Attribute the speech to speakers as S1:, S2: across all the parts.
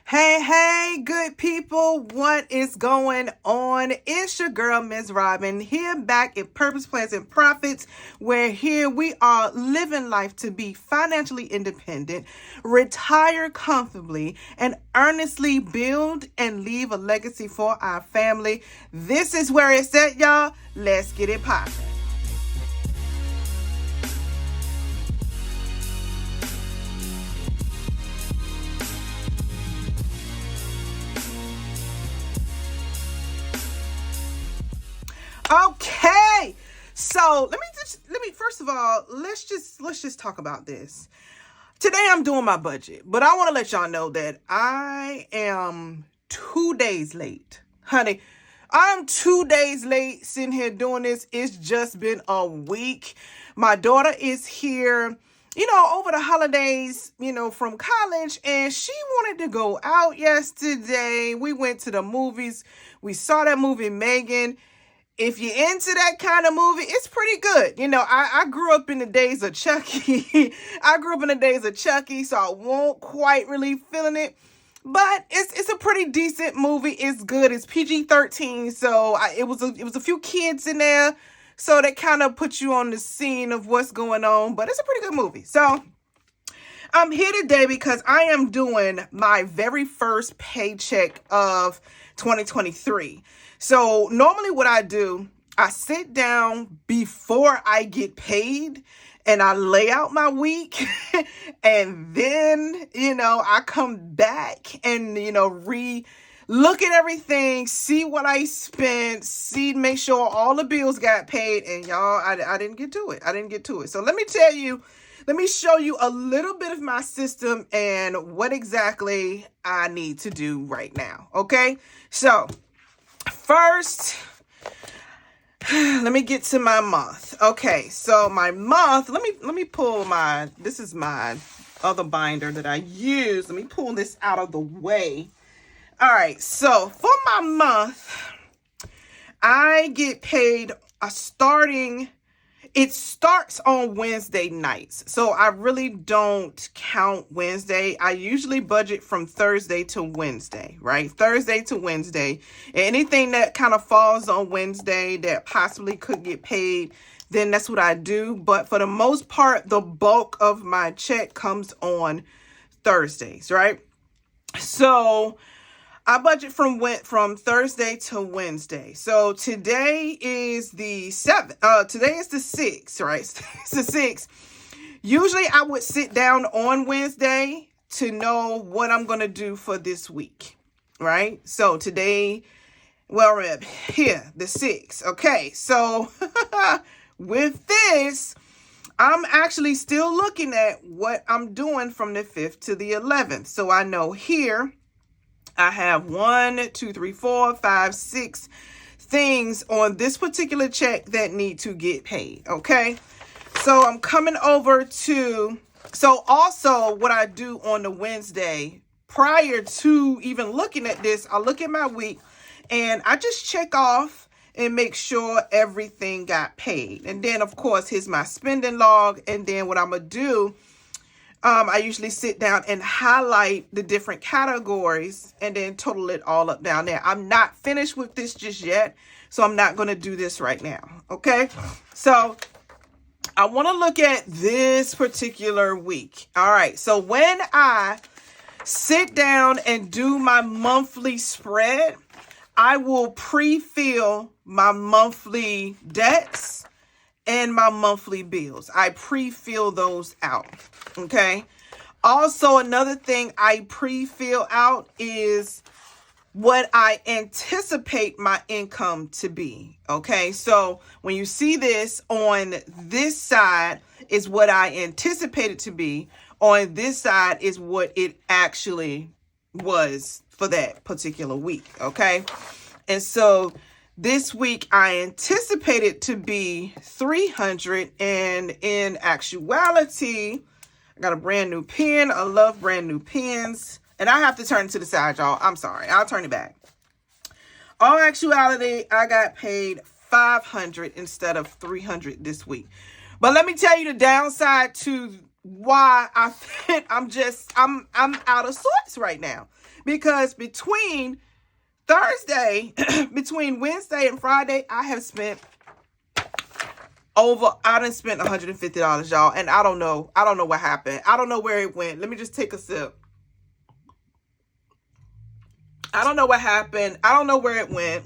S1: Hey, hey, good people, what is going on? It's your girl, Ms. Robin, here back at Purpose, Plans, and Profits, where here we are living life to be financially independent, retire comfortably, and earnestly build and leave a legacy for our family. This is where it's at, y'all. Let's get it poppin'. Okay, so let me first of all, let's just talk about this. Today I'm doing my budget, but I want to let y'all know that I am 2 days late. Honey, I'm 2 days late sitting here doing this. It's just been a week. My daughter is here, over the holidays, from college, and she wanted to go out yesterday. We went to the movies. We saw that movie, Megan. If you're into that kind of movie, it's pretty good. I grew up in the days of Chucky. So I won't quite really feeling it. But it's a pretty decent movie. It's good. It's PG-13. So it was a few kids in there. So that kind of puts you on the scene of what's going on. But it's a pretty good movie. So I'm here today because I am doing my very first paycheck of 2023. So normally what I do, I sit down before I get paid and I lay out my week and then, I come back and, look at everything, see what I spent, make sure all the bills got paid. And y'all, I didn't get to it. So let me show you a little bit of my system and what exactly I need to do right now. Okay. So first, let me get to my month. Okay, so my month, let me pull this is my other binder that I use. Let me pull this out of the way. All right, so for my month, I get paid it starts on Wednesday nights. So I really don't count Wednesday. I usually budget from Thursday to Wednesday, right? Thursday to Wednesday. Anything that kind of falls on Wednesday that possibly could get paid, then that's what I do. But for the most part, the bulk of my check comes on Thursdays, right? So I budget from Thursday to Wednesday. So today is the 7th. Today is the 6th, right? It's the 6th. Usually I would sit down on Wednesday to know what I'm going to do for this week, right? So today, here, the 6th. Okay, so with this, I'm actually still looking at what I'm doing from the 5th to the 11th. So I know here, I have 6 things on this particular check that need to get paid. Okay. So I'm coming over so also what I do on the Wednesday prior to even looking at this, I look at my week and I just check off and make sure everything got paid. And then of course, here's my spending log. And then what I'm going to do, I usually sit down and highlight the different categories and then total it all up down there. I'm not finished with this just yet, so I'm not going to do this right now. Okay, so I want to look at this particular week. All right, so when I sit down and do my monthly spread, I will pre-fill my monthly debts and my monthly bills. I pre-fill those out. Okay. Also, another thing I pre-fill out is what I anticipate my income to be. Okay. So when you see this on this side is what I anticipate it to be. On this side is what it actually was for that particular week. Okay. And so this week, I anticipate it to be 300, and in actuality, I got a brand new pen. I love brand new pens, and I have to turn it to the side, y'all. I'm sorry. I'll turn it back. All actuality, I got paid 500 instead of 300 this week. But let me tell you the downside to why I'm out of sorts right now, because between Thursday, between Wednesday and Friday, I done spent $150, y'all. And I don't know what happened. I don't know where it went. Let me just take a sip. I don't know what happened. I don't know where it went.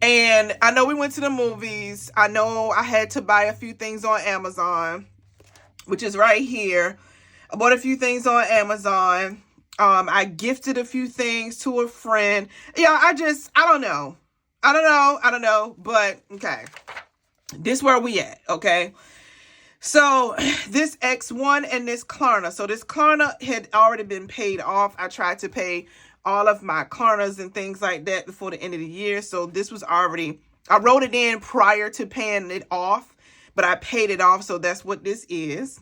S1: And I know we went to the movies. I know I had to buy a few things on Amazon, which is right here. I bought a few things on Amazon. I gifted a few things to a friend. Yeah, I don't know. I don't know. But okay. This where we at, okay? So this X1 and this Klarna. So this Klarna had already been paid off. I tried to pay all of my Klarnas and things like that before the end of the year. So this was already, I wrote it in prior to paying it off, but I paid it off. So that's what this is.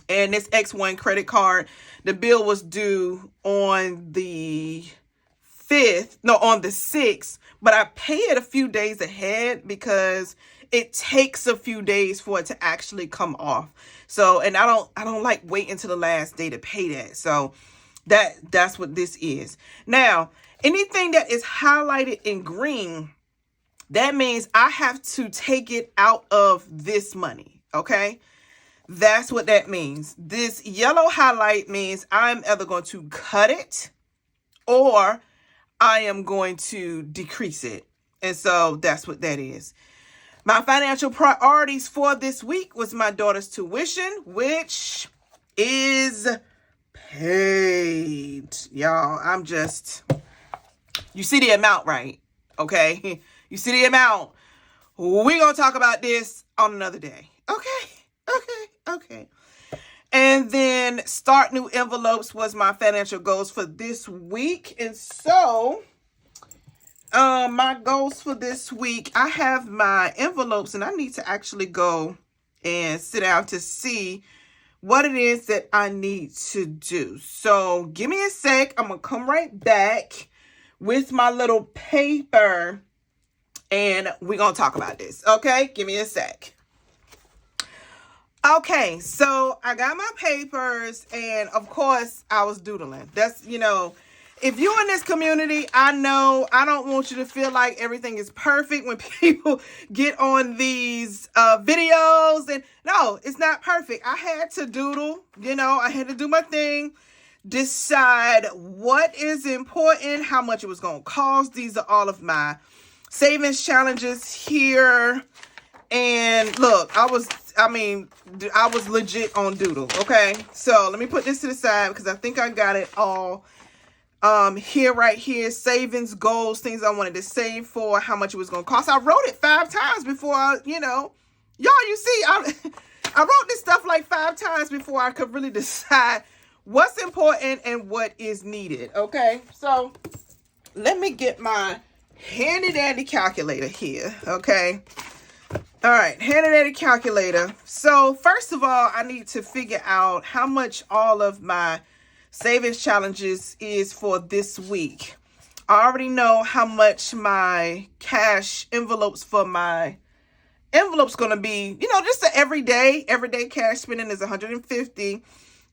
S1: And this X1 credit card, the bill was due on the 6th, but I pay it a few days ahead because it takes a few days for it to actually come off. So, and I don't like wait until the last day to pay that. So that's what this is. Now, anything that is highlighted in green, that means I have to take it out of this money. Okay. That's what that means. This yellow highlight means I'm either going to cut it or I am going to decrease it. And so that's what that is. My financial priorities for this week was my daughter's tuition, which is paid. Y'all, you see the amount, right? Okay. You see the amount. We're going to talk about this on another day. Okay. And then start new envelopes was my financial goals for this week. And so, my goals for this week, I have my envelopes and I need to actually go and sit down to see what it is that I need to do. So give me a sec. I'm going to come right back with my little paper and we're going to talk about this. Okay. Give me a sec. Okay, so I got my papers and of course I was doodling. That's, if you're in this community, I know I don't want you to feel like everything is perfect when people get on these videos. And no, it's not perfect. I had to doodle, I had to do my thing, decide what is important, how much it was going to cost. These are all of my savings challenges here. And look, I was legit on doodle. Okay. So let me put this to the side because I think I got it all right here. Savings goals, things I wanted to save for, how much it was going to cost. I wrote it 5 times before y'all, you see, I wrote this stuff like 5 times before I could really decide what's important and what is needed. Okay. So let me get my handy dandy calculator here. Okay. All right, handy dandy calculator. So first of all, I need to figure out how much all of my savings challenges is for this week. I already know how much my cash envelopes for my envelope's going to be. Just the everyday cash spending is $150,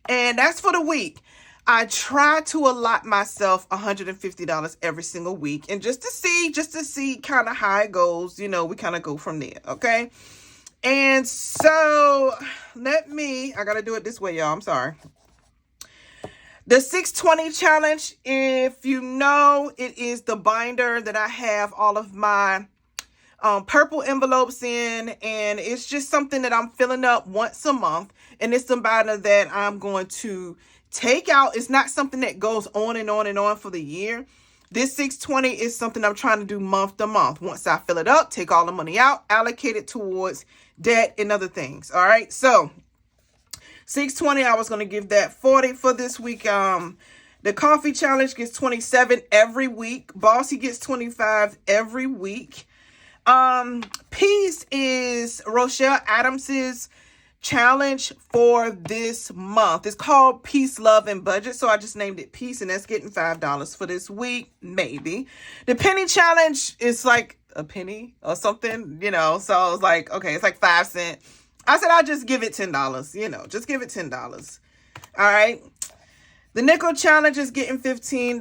S1: and that's for the week. I try to allot myself $150 every single week. And just to see kind of how it goes, we kind of go from there. Okay. And so I got to do it this way, y'all. I'm sorry. The 620 challenge, if you know, it is the binder that I have all of my purple envelopes in, and it's just something that I'm filling up once a month. And it's the binder that I'm going to take out. It's not something that goes on and on and on for the year. This 620 is something I'm trying to do month to month. Once I fill it up, take all the money out, allocate it towards debt and other things. All right. So 620, I was going to give that 40 for this week. The coffee challenge gets 27 every week. Bossy gets 25 every week. Peace is Rochelle Adams's challenge for this month. It's called Peace, Love, and Budget. So I just named it Peace, and that's getting $5 for this week, maybe. The penny challenge is like a penny or something, so I was like, okay, it's like 5 cents. I said I'll just give it $10, you know, just give it $10. All right. The nickel challenge is getting $15.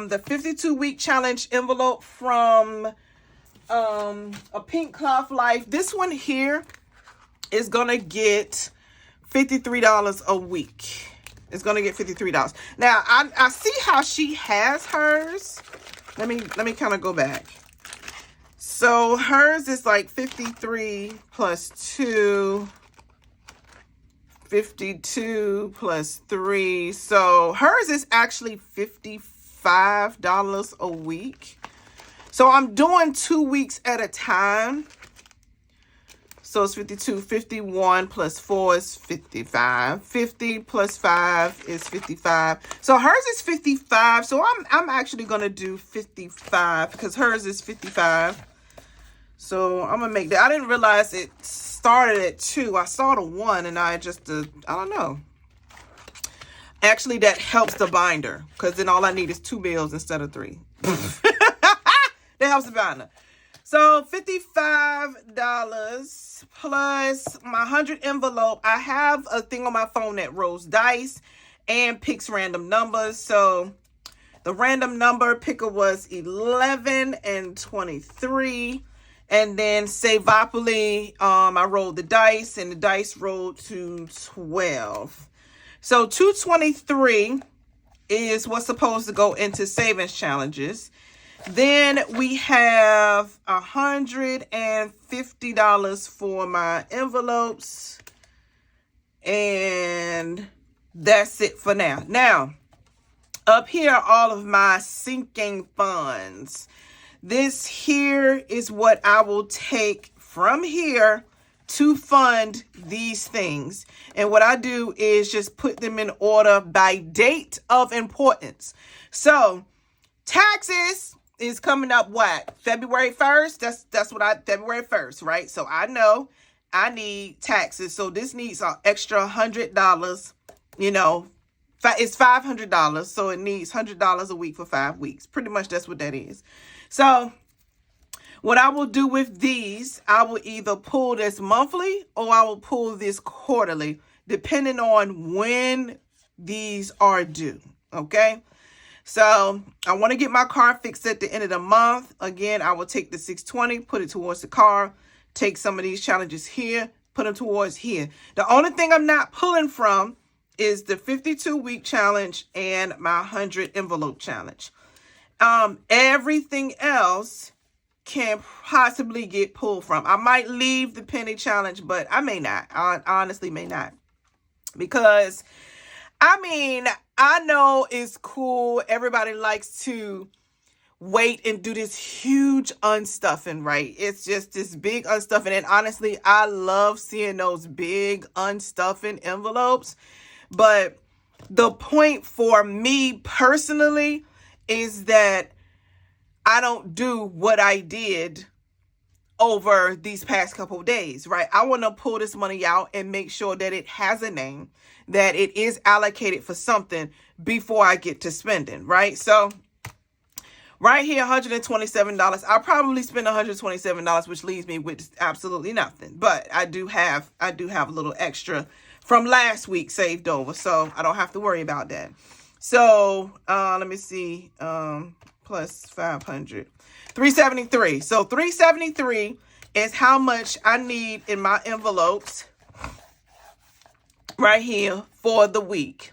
S1: The 52-week challenge envelope from a Pink Cloth Life. This one here is going to get $53 a week. It's going to get $53. Now, I see how she has hers. Let me kind of go back. So hers is like 53 plus 2, 52 plus 3. So hers is actually $55 a week. So I'm doing 2 weeks at a time. So it's 52, 51 plus 4 is 55. 50 plus 5 is 55. So hers is 55. So I'm actually going to do 55 because hers is 55. So I'm going to make that. I didn't realize it started at 2. I saw the 1 and I just, I don't know. Actually, that helps the binder because then all I need is 2 bills instead of 3. That helps the binder. So $55 plus my 100 envelope. I have a thing on my phone that rolls dice and picks random numbers. So the random number picker was 11 and 23. And then Savopoly, I rolled the dice and the dice rolled to 12. So 223 is what's supposed to go into savings challenges. Then we have $150 for my envelopes. And that's it for now. Now, up here are all of my sinking funds. This here is what I will take from here to fund these things. And what I do is just put them in order by date of importance. So taxes is coming up what? February 1st? That's what February 1st, right? So I know I need taxes. So this needs an extra $100, you know. It's $500, so it needs $100 a week for 5 weeks. Pretty much that's what that is. So what I will do with these, I will either pull this monthly or I will pull this quarterly, depending on when these are due. Okay. So I want to get my car fixed at the end of the month. Again, I will take the $620, put it towards the car, take some of these challenges here, put them towards here. The only thing I'm not pulling from is the 52-week challenge and my 100 envelope challenge. Everything else can possibly get pulled from. I might leave the penny challenge, but I may not. I honestly may not. Because, I mean, I know it's cool. Everybody likes to wait and do this huge unstuffing, right? It's just this big unstuffing. And honestly, I love seeing those big unstuffing envelopes. But the point for me personally is that I don't do what I did over these past couple of days, right? I want to pull this money out and make sure that it has a name, that it is allocated for something before I get to spending, right? So right here, $127. I'll probably spend $127, which leaves me with absolutely nothing. But I do have a little extra from last week saved over, so I don't have to worry about that. So let me see, plus 500, 373. So 373 is how much I need in my envelopes right here for the week.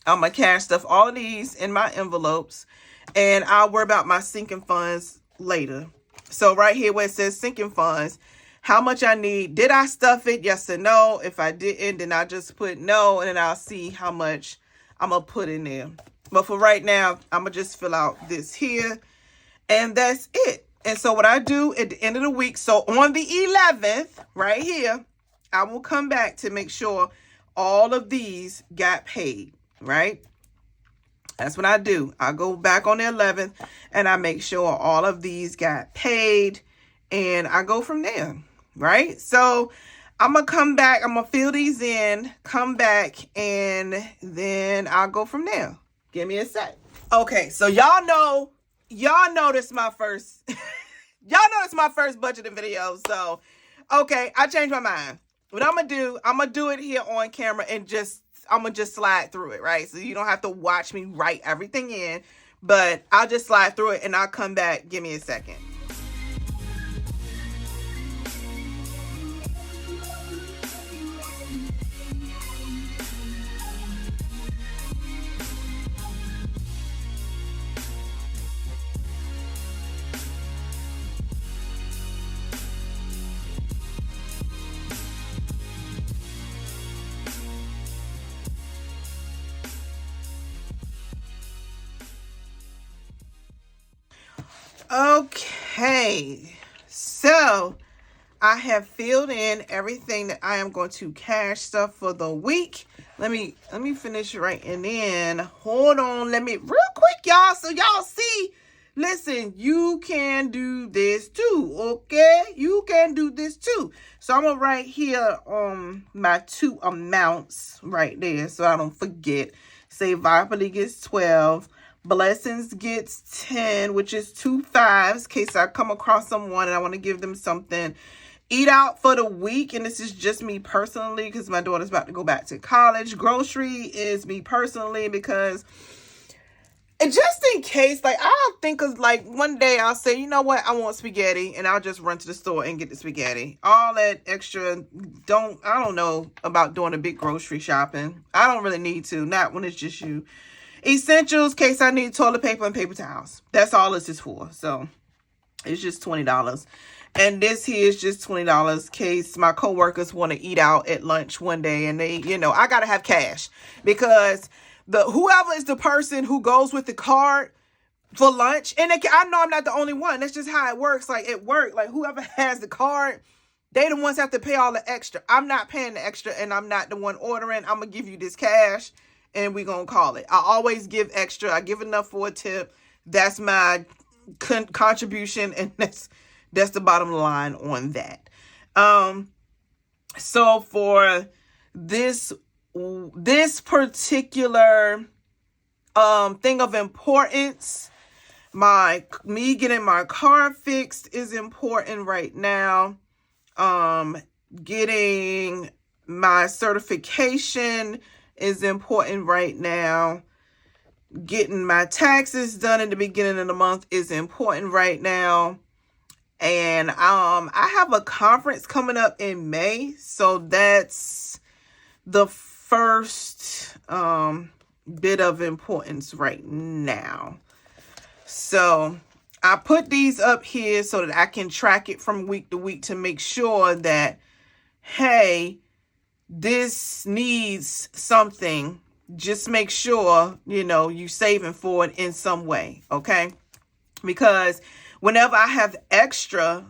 S1: I'm gonna cash stuff all of these in my envelopes, and I'll worry about my sinking funds later. So right here where it says sinking funds, how much I need. Did I stuff it? Yes or no? If I didn't, then I just put no, and then I'll see how much I'm going to put in there. But for right now, I'm going to just fill out this here, and that's it. And so what I do at the end of the week, so on the 11th, right here, I will come back to make sure all of these got paid, right? That's what I do. I go back on the 11th, and I make sure all of these got paid, and I go from there. Right? So I'm going to come back. I'm going to fill these in, come back, and then I'll go from there. Give me a sec. Okay. So y'all know this is my first, y'all know it's my first budgeting video. So, Okay, I changed my mind. What I'm gonna do it here on camera and I'm gonna just slide through it, right? So you don't have to watch me write everything in, but I'll just slide through it and I'll come back. Give me a second. Okay, so I have filled in everything that I am going to cash stuff for the week. Let me finish writing in. Hold on, let me real quick, y'all, so y'all see. Listen, you can do this too, okay? You can do this too. So I'm gonna write here my 2 amounts right there so I don't forget. Say Viperly gets 12. Blessings gets 10, which is 2 5s, in case I come across someone and I want to give them something. Eat out for the week, and this is just me personally because my daughter's about to go back to college. Grocery is me personally because, and just in case, like, I'll think of, like, one day I'll say, you know what, I want spaghetti, and I'll just run to the store and get the spaghetti. All that extra, I don't know about doing a big grocery shopping. I don't really need to, not when it's just you. Essentials, case I need toilet paper and paper towels. That's all this is for. So it's just $20. And this here is just $20 case my coworkers want to eat out at lunch one day and they, I got to have cash because whoever is the person who goes with the card for lunch, and I know I'm not the only one. That's just how it works. Like at work, like whoever has the card, they the ones have to pay all the extra. I'm not paying the extra and I'm not the one ordering. I'm going to give you this cash. And we're going to call it. I always give extra. I give enough for a tip. That's my contribution. And that's the bottom line on that. So for this particular thing of importance, me getting my car fixed is important right now. Getting my certification is important right now. Getting my taxes done at the beginning of the month is important right now. And I have a conference coming up in May, so that's the first bit of importance right now. So I put these up here so that I can track it from week to week to make sure that, hey, this needs something. Just make sure, you saving for it in some way. Okay. Because whenever I have extra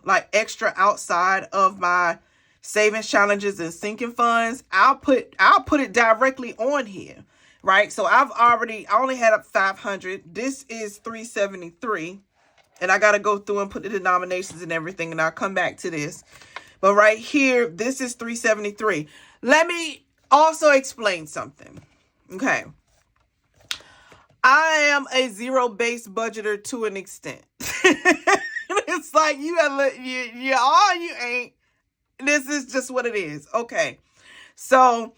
S1: outside of my savings challenges and sinking funds, I'll put it directly on here. Right. So I only had up 500. This is 373. And I got to go through and put the denominations and everything. And I'll come back to this. But right here, this is 373. Let me also explain something. Okay. I am a zero-based budgeter to an extent. It's like you ain't. This is just what it is. Okay. So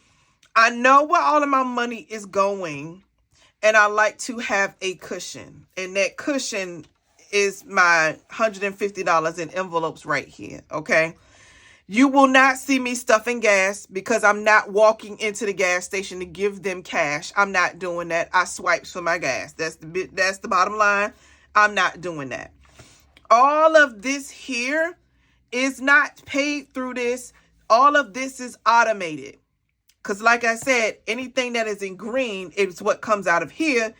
S1: I know where all of my money is going, and I like to have a cushion. And that cushion is my $150 in envelopes right here. Okay. You will not see me stuffing gas because I'm not walking into the gas station to give them cash. I'm not doing that. I swipes for my gas. That's the bottom line. I'm not doing that. All of this here is not paid through this. All of this is automated. Because like I said, anything that is in green is what comes out of here.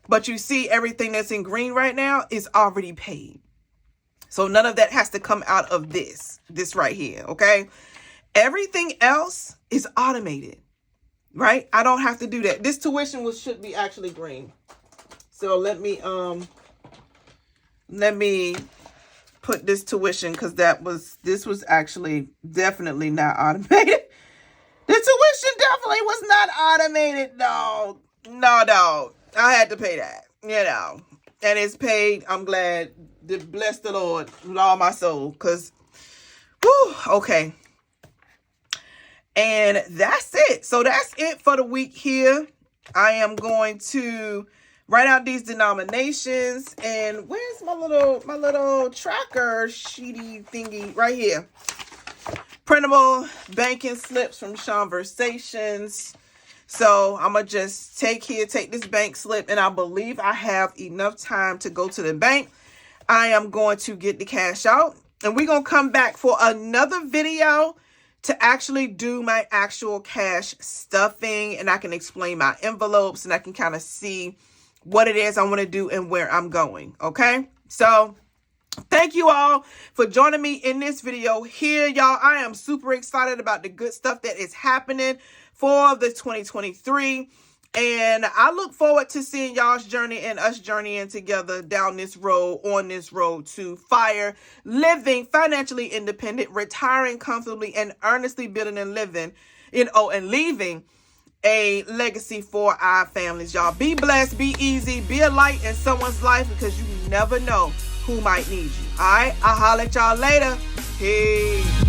S1: But you see everything that's in green right now is already paid. So none of that has to come out of this right here, okay? Everything else is automated, right? I don't have to do that. This tuition should be actually green. So let me put this tuition because this was actually definitely not automated. The tuition definitely was not automated. No. I had to pay that, and it's paid. I'm glad. Bless the Lord with all my soul, because Whew, okay. And that's it. So that's it for the week here. I am going to write out these denominations. And where's my little tracker sheety thingy? Right here. Printable banking slips from Conversations. So I'm going to just take this bank slip, and I believe I have enough time to go to the bank. I am going to get the cash out, and we're going to come back for another video to actually do my actual cash stuffing, and I can explain my envelopes, and I can kind of see what it is I want to do and where I'm going. Okay. So thank you all for joining me in this video here, y'all. I am super excited about the good stuff that is happening for the 2023. And I look forward to seeing y'all's journey and us journeying together down this road, on this road to FIRE, living financially independent, retiring comfortably, and earnestly building and living, and leaving a legacy for our families, y'all. Be blessed, be easy, be a light in someone's life, because you never know who might need you. All right, I'll holler at y'all later. Peace.